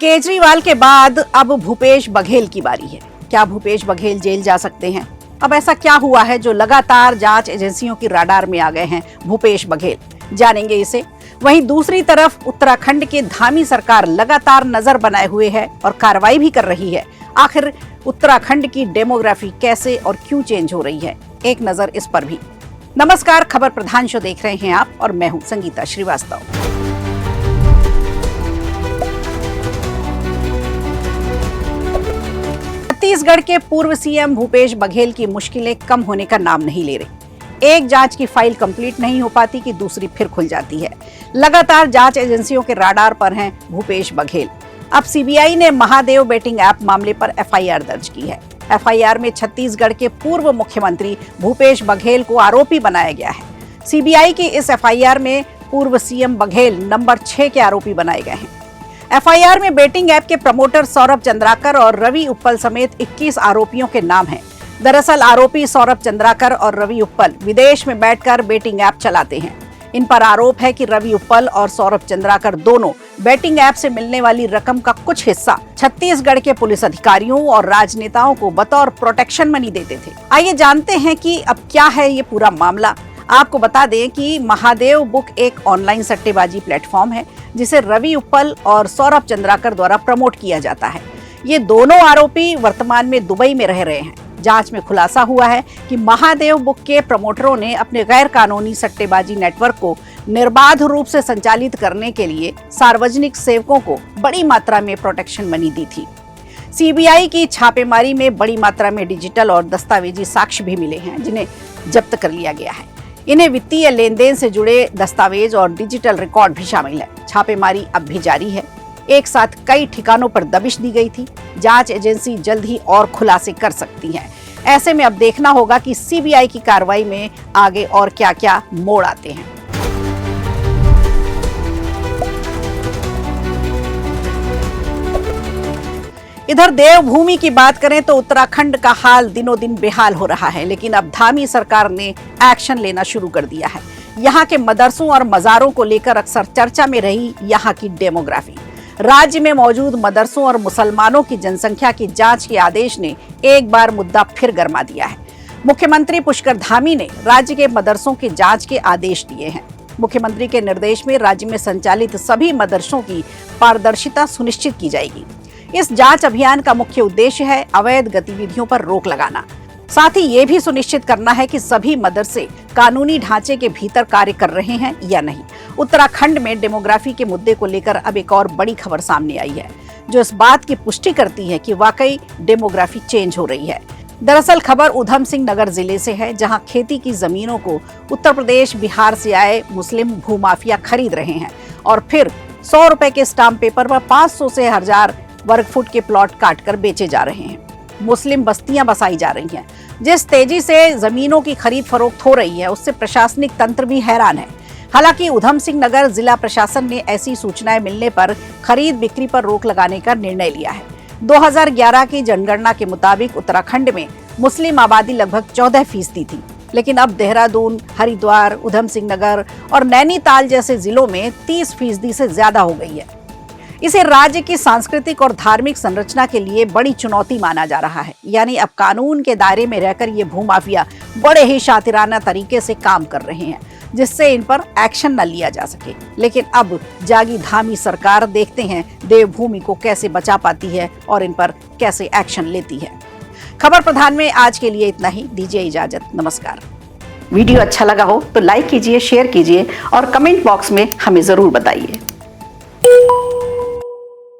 केजरीवाल के बाद अब भूपेश बघेल की बारी है। क्या भूपेश बघेल जेल जा सकते हैं? अब ऐसा क्या हुआ है जो लगातार जांच एजेंसियों की रडार में आ गए हैं भूपेश बघेल? जानेंगे इसे। वहीं दूसरी तरफ उत्तराखंड की धामी सरकार लगातार नजर बनाए हुए है और कार्रवाई भी कर रही है। आखिर उत्तराखंड की डेमोग्राफी कैसे और क्यों चेंज हो रही है, एक नजर इस पर भी। नमस्कार, खबर प्रधान शो देख रहे हैं आप और मैं हूं संगीता श्रीवास्तव। छत्तीसगढ़ के पूर्व सीएम भूपेश बघेल की मुश्किलें कम होने का नाम नहीं ले रही। एक जांच की फाइल कंप्लीट नहीं हो पाती कि दूसरी फिर खुल जाती है। लगातार जांच एजेंसियों के राडार पर हैं भूपेश बघेल। अब सीबीआई ने महादेव बेटिंग ऐप मामले पर एफआईआर दर्ज की है। एफआईआर में छत्तीसगढ़ के पूर्व मुख्यमंत्री भूपेश बघेल को आरोपी बनाया गया है। सीबीआई की इस एफआईआर में पूर्व सीएम बघेल नंबर 6 के आरोपी बनाए गए हैं। एफआईआर में बेटिंग ऐप के प्रमोटर सौरभ चंद्राकर और रवि उप्पल समेत 21 आरोपियों के नाम हैं। दरअसल आरोपी सौरभ चंद्राकर और रवि उप्पल विदेश में बैठकर बेटिंग ऐप चलाते हैं। इन पर आरोप है कि रवि उप्पल और सौरभ चंद्राकर दोनों बेटिंग ऐप से मिलने वाली रकम का कुछ हिस्सा छत्तीसगढ़ के पुलिस अधिकारियों और राजनेताओं को बतौर प्रोटेक्शन मनी देते थे। आइए जानते हैं कि अब क्या है ये पूरा मामला। आपको बता दें कि महादेव बुक एक ऑनलाइन सट्टेबाजी प्लेटफॉर्म है जिसे रवि उप्पल और सौरभ चंद्राकर द्वारा प्रमोट किया जाता है। ये दोनों आरोपी वर्तमान में दुबई में रह रहे हैं। जांच में खुलासा हुआ है कि महादेव बुक के प्रमोटरों ने अपने गैर कानूनी सट्टेबाजी नेटवर्क को निर्बाध रूप से संचालित करने के लिए सार्वजनिक सेवकों को बड़ी मात्रा में प्रोटेक्शन मनी दी थी। सीबीआई की छापेमारी में बड़ी मात्रा में डिजिटल और दस्तावेजी साक्ष्य भी मिले हैं जिन्हें जब्त कर लिया गया है। इन्हें वित्तीय लेन देन से जुड़े दस्तावेज और डिजिटल रिकॉर्ड भी शामिल है। छापेमारी अब भी जारी है। एक साथ कई ठिकानों पर दबिश दी गई थी। जांच एजेंसी जल्द ही और खुलासे कर सकती है। ऐसे में अब देखना होगा कि सीबीआई की कार्रवाई में आगे और क्या-क्या मोड़ आते हैं। इधर देवभूमि की बात करें तो उत्तराखंड का हाल दिनों दिन बेहाल हो रहा है, लेकिन अब धामी सरकार ने एक्शन लेना शुरू कर दिया है। यहाँ के मदरसों और मजारों को लेकर अक्सर चर्चा में रही यहाँ की डेमोग्राफी। राज्य में मौजूद मदरसों और मुसलमानों की जनसंख्या की जांच के आदेश ने एक बार मुद्दा फिर गर्मा दिया है। मुख्यमंत्री पुष्कर धामी ने राज्य के मदरसों की जांच के आदेश दिए हैं। मुख्यमंत्री के निर्देश में राज्य में संचालित सभी मदरसों की पारदर्शिता सुनिश्चित की जाएगी। इस जांच अभियान का मुख्य उद्देश्य है अवैध गतिविधियों पर रोक लगाना। साथ ही ये भी सुनिश्चित करना है कि सभी मदरसे कानूनी ढांचे के भीतर कार्य कर रहे हैं या नहीं। उत्तराखंड में डेमोग्राफी के मुद्दे को लेकर अब एक और बड़ी खबर सामने आई है जो इस बात की पुष्टि करती है कि वाकई डेमोग्राफी चेंज हो रही है। दरअसल खबर उधम सिंह नगर जिले से है, जहां खेती की जमीनों को उत्तर प्रदेश, बिहार से आए मुस्लिम भूमाफिया खरीद रहे हैं और फिर 100 रुपए के स्टाम्प पेपर पर 500 से 1000 वर्ग फुट के प्लॉट काटकर बेचे जा रहे हैं। मुस्लिम बस्तियां बसाई जा रही हैं। जिस तेजी से जमीनों की खरीद फरोख्त हो रही है उससे प्रशासनिक तंत्र भी हैरान है। हालांकि उधम सिंह नगर जिला प्रशासन ने ऐसी सूचनाएं मिलने पर खरीद बिक्री पर रोक लगाने का निर्णय लिया है। 2011 की जनगणना के मुताबिक उत्तराखंड में मुस्लिम आबादी लगभग 14% थी, लेकिन अब देहरादून, हरिद्वार, उधम सिंह नगर और नैनीताल जैसे जिलों में 30% से ज्यादा हो गई है। इसे राज्य की सांस्कृतिक और धार्मिक संरचना के लिए बड़ी चुनौती माना जा रहा है। यानी अब कानून के दायरे में रहकर ये भूमाफिया बड़े ही शातिराना तरीके से काम कर रहे हैं, जिससे इन पर एक्शन न लिया जा सके। लेकिन अब जागी धामी सरकार, देखते हैं देवभूमि को कैसे बचा पाती है और इन पर कैसे एक्शन लेती है। खबर प्रधान में आज के लिए इतना ही। दीजिए इजाजत, नमस्कार। वीडियो अच्छा लगा हो तो लाइक कीजिए, शेयर कीजिए और कमेंट बॉक्स में हमें जरूर बताइए।